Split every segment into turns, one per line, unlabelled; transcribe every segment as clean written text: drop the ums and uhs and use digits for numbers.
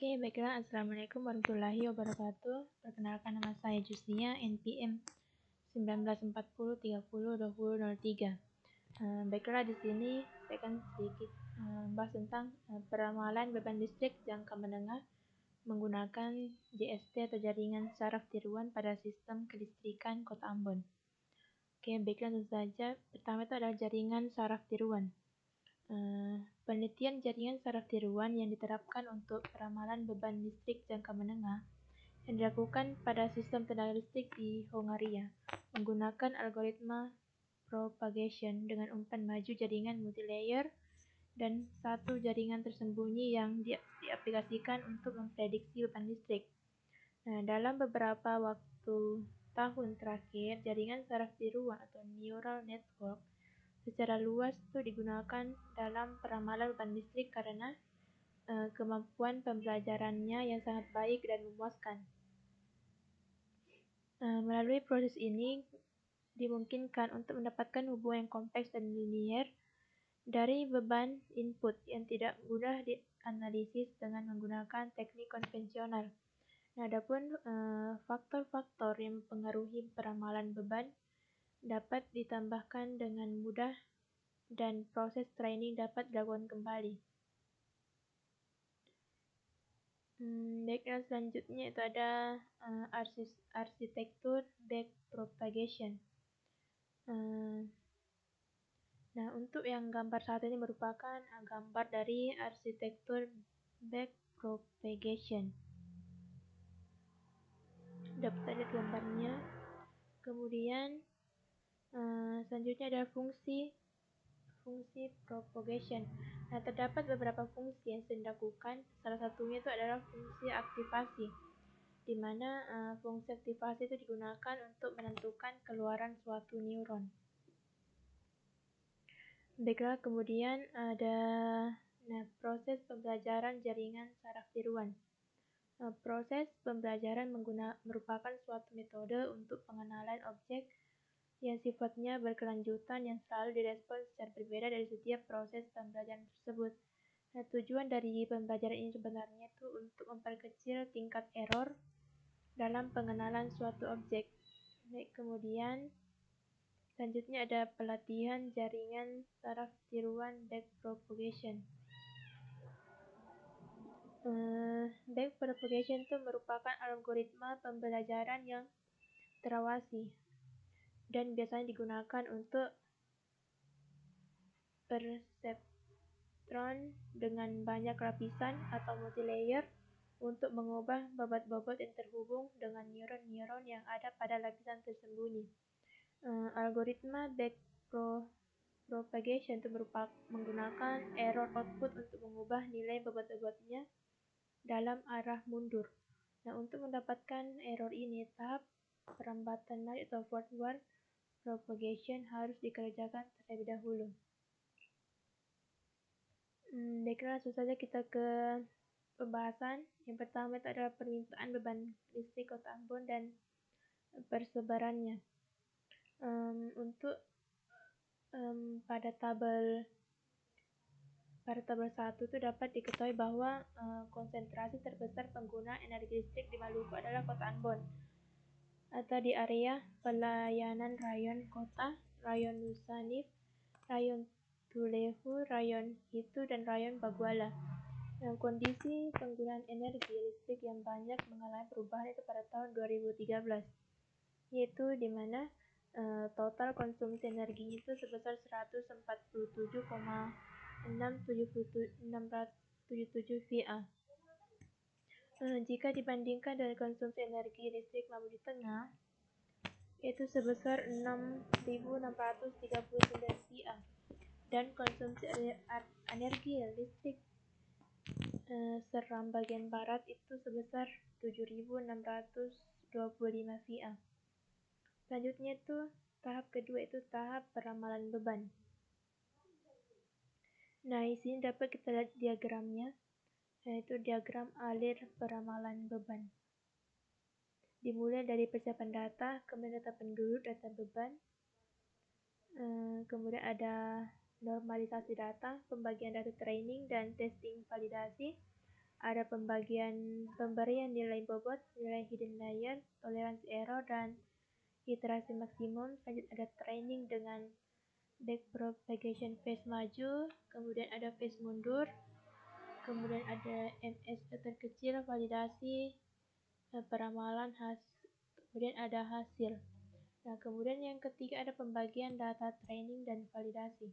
Baiklah. Assalamualaikum warahmatullahi wabarakatuh. Perkenalkan, nama saya Jusnia, NPM 1940302003. Baiklah, di sini saya akan sedikit bahas tentang peramalan beban listrik jangka menengah menggunakan JST atau jaringan saraf tiruan pada sistem kelistrikan Kota Ambon. Baiklah, tentu saja. Pertama itu adalah jaringan saraf tiruan. Penelitian jaringan saraf tiruan yang diterapkan untuk peramalan beban listrik jangka menengah yang dilakukan pada sistem tenaga listrik di Hongaria menggunakan algoritma propagation dengan umpan maju jaringan multilayer dan satu jaringan tersembunyi yang diaplikasikan untuk memprediksi beban listrik. Dalam beberapa tahun terakhir, jaringan saraf tiruan atau neural network secara luas itu digunakan dalam peramalan beban listrik karena kemampuan pembelajarannya yang sangat baik dan memuaskan. Melalui proses ini dimungkinkan untuk mendapatkan hubungan yang kompleks dan linier dari beban input yang tidak mudah dianalisis dengan menggunakan teknik konvensional. Adapun faktor-faktor yang mempengaruhi peramalan beban dapat ditambahkan dengan mudah dan proses training dapat dilakukan kembali. Baiklah, selanjutnya itu ada arsitektur backpropagation. Untuk yang gambar satu ini merupakan gambar dari arsitektur backpropagation. Dapat lihat gambarnya. Kemudian selanjutnya ada fungsi propagation. Terdapat beberapa fungsi yang sering dilakukan. Salah satunya itu adalah fungsi aktivasi, di mana fungsi aktivasi itu digunakan untuk menentukan keluaran suatu neuron. Baiklah, kemudian ada proses pembelajaran jaringan saraf tiruan. Proses pembelajaran merupakan suatu metode untuk pengenalan objek yang sifatnya berkelanjutan yang selalu direspon secara berbeda dari setiap proses pembelajaran tersebut. Tujuan dari pembelajaran ini sebenarnya itu untuk memperkecil tingkat error dalam pengenalan suatu objek. Kemudian selanjutnya ada pelatihan jaringan saraf tiruan backpropagation. Backpropagation itu merupakan algoritma pembelajaran yang terawasi dan biasanya digunakan untuk perseptron dengan banyak lapisan atau multilayer untuk mengubah bobot-bobot yang terhubung dengan neuron-neuron yang ada pada lapisan tersembunyi. Algoritma backpropagation itu menggunakan error output untuk mengubah nilai bobot-bobotnya dalam arah mundur. Untuk mendapatkan error ini, tahap perambatan atau forward propagation harus dikerjakan terlebih dahulu. Baiklah, langsung saja kita ke pembahasan. Yang pertama itu adalah permintaan beban listrik Kota Ambon dan persebarannya. Pada tabel 1 itu dapat diketahui bahwa konsentrasi terbesar pengguna energi listrik di Maluku adalah Kota Ambon atau di area pelayanan Rayon Kota, Rayon Nusanif, Rayon Tulehu, Rayon Hitu, dan Rayon Baguala. Kondisi penggunaan energi listrik yang banyak mengalami perubahan itu pada tahun 2013, yaitu di mana total konsumsi energinya itu sebesar 147,677 VA. Jika dibandingkan dengan konsumsi energi listrik Mamuju Tengah, yaitu sebesar 6.639 VA, dan konsumsi energi listrik Seram bagian barat itu sebesar 7.625 VA. Selanjutnya itu tahap kedua, itu tahap peramalan beban. Di sini dapat kita lihat diagramnya, yaitu diagram alir peramalan beban. Dimulai dari persiapan data, kemudian data penduduk, data beban, kemudian ada normalisasi data, pembagian data training dan testing validasi, ada pemberian nilai bobot, nilai hidden layer, toleransi error, dan iterasi maksimum. Selanjutnya ada training dengan backpropagation phase maju, kemudian ada phase mundur, kemudian ada MSE terkecil, validasi, peramalan kemudian ada hasil. Nah, kemudian yang ketiga ada pembagian data training dan validasi.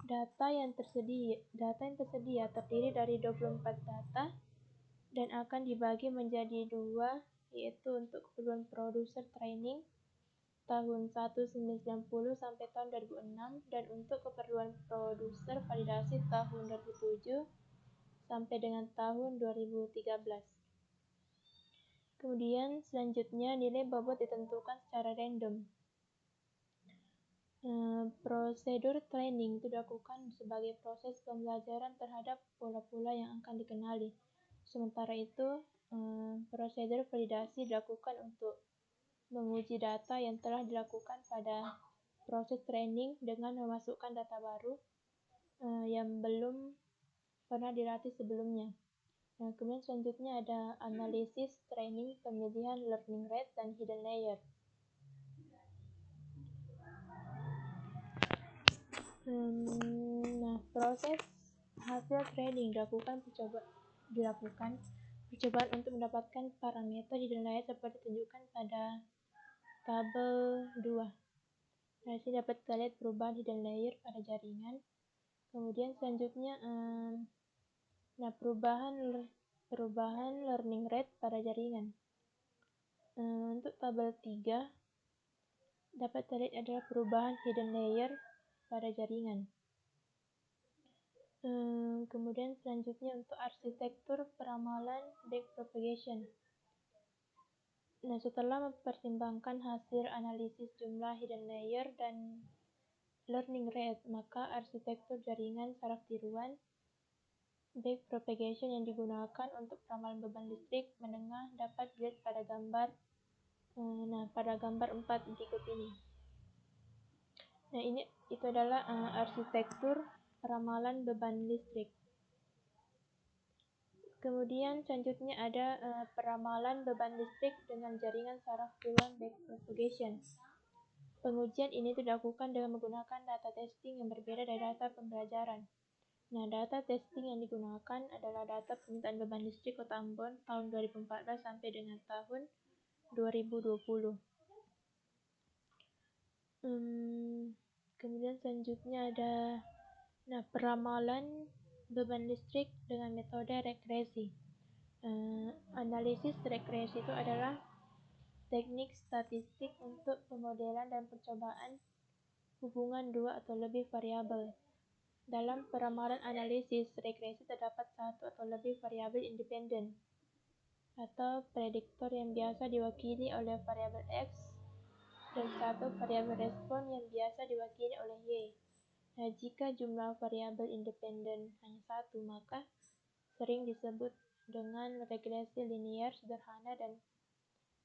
Data yang tersedia terdiri dari 24 data dan akan dibagi menjadi dua, yaitu untuk keperluan produser training tahun 1990 sampai tahun 2006 dan untuk keperluan produser validasi tahun 2007 sampai dengan tahun 2013. Kemudian selanjutnya nilai bobot ditentukan secara random. Prosedur training itu dilakukan sebagai proses pembelajaran terhadap pola-pola yang akan dikenali. Sementara itu, prosedur validasi dilakukan untuk menguji data yang telah dilakukan pada proses training dengan memasukkan data baru yang belum pernah dilatih sebelumnya. Nah, kemudian selanjutnya ada analisis training, pemilihan learning rate, dan hidden layer. Nah, proses hasil training dilakukan percobaan untuk mendapatkan parameter hidden layer seperti ditunjukkan pada tabel 2. Nah, sini dapat kita lihat perubahan hidden layer pada jaringan. Kemudian selanjutnya perubahan learning rate pada jaringan. Untuk tabel 3 dapat kita lihat adalah perubahan hidden layer pada jaringan. Kemudian selanjutnya untuk arsitektur peramalan backpropagation. Nah, setelah mempertimbangkan hasil analisis jumlah hidden layer dan learning rate, maka arsitektur jaringan saraf tiruan backpropagation yang digunakan untuk peramalan beban listrik menengah dapat dilihat pada gambar pada gambar 4 berikut ini. Nah, itu adalah arsitektur peramalan beban listrik. Kemudian selanjutnya ada peramalan beban listrik dengan jaringan saraf tiruan backpropagation. Pengujian ini dilakukan dengan menggunakan data testing yang berbeda dari data pembelajaran. Nah, data testing yang digunakan adalah data permintaan beban listrik Kota Ambon tahun 2014 sampai dengan tahun 2020. Kemudian selanjutnya ada peramalan beban listrik dengan metode regresi. Analisis regresi itu adalah teknik statistik untuk pemodelan dan percobaan hubungan dua atau lebih variabel. Dalam peramalan analisis regresi terdapat satu atau lebih variabel independen atau prediktor yang biasa diwakili oleh variabel X dan satu variabel respon yang biasa diwakili oleh Y. Nah, jika jumlah variabel independen hanya satu, maka sering disebut dengan regresi linear sederhana dan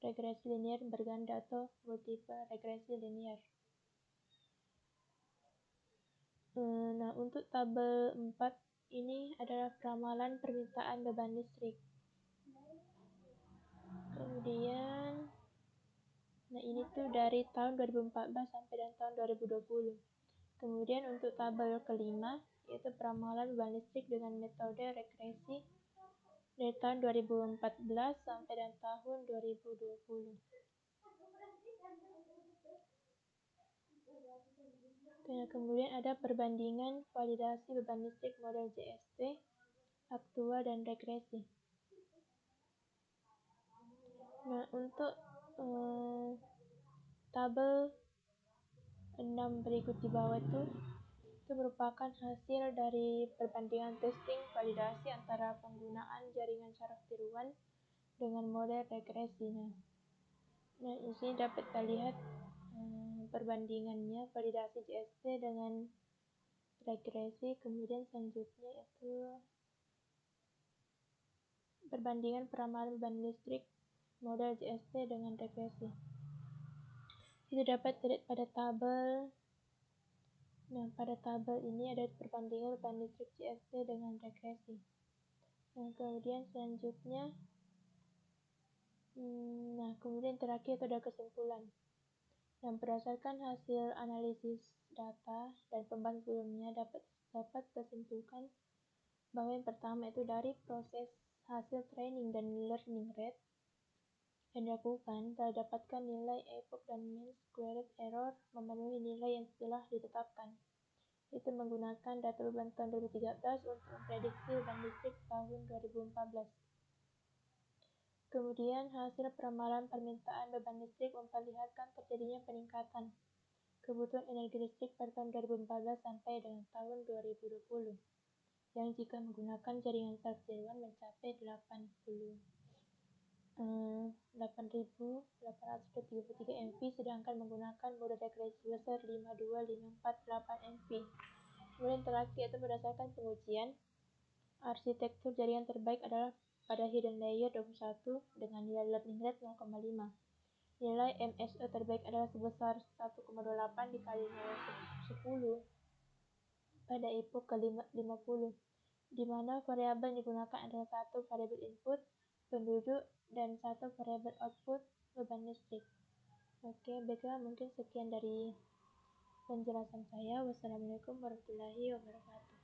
regresi linear berganda atau multiple regresi linear. Nah, untuk tabel 4 ini adalah peramalan permintaan beban listrik. Kemudian ini tuh dari tahun 2014 sampai dan tahun 2020. Kemudian untuk tabel kelima yaitu peramalan beban listrik dengan metode regresi dari tahun 2014 sampai dan tahun 2020. Kemudian ada perbandingan validasi beban listrik model JST, aktua, dan regresi. Nah, untuk tabel 6 berikut di bawah itu merupakan hasil dari perbandingan testing validasi antara penggunaan jaringan saraf tiruan dengan model regresi. Nah, di sini dapat kita lihat perbandingannya validasi JST dengan regresi. Kemudian selanjutnya itu perbandingan peramalan beban listrik model JST dengan regresi. Itu dapat dilihat pada tabel Nah, pada tabel ini ada perbandingan beban listrik CFT dengan regresi. Nah, kemudian selanjutnya, kemudian terakhir itu ada kesimpulan. Yang berdasarkan hasil analisis data dan pembahasan sebelumnya dapat kesimpulkan bahwa yang pertama itu dari proses hasil training dan learning rate yang dilakukan telah dapatkan nilai epoch dan mean squared error memenuhi nilai yang telah ditetapkan. Itu menggunakan data beban tahun 2013 untuk memprediksi beban listrik tahun 2014. Kemudian hasil peramalan permintaan beban listrik memperlihatkan terjadinya peningkatan kebutuhan energi listrik pada tahun 2014 sampai dengan tahun 2020, yang jika menggunakan jaringan sar Jerman mencapai 8.833 MV, sedangkan menggunakan mode regresi sebesar 52548 MV. Kemudian terakhir itu berdasarkan pengujian, arsitektur jaringan terbaik adalah pada hidden layer 21 dengan nilai learning rate 0,5. Nilai MSE terbaik adalah sebesar 1,28 dikali 10 pada epoch ke-50, di mana variabel yang digunakan adalah satu variabel input, penduduk, dan satu variabel output, beban listrik. Oke, baiklah, mungkin sekian dari penjelasan saya. Wassalamualaikum warahmatullahi wabarakatuh.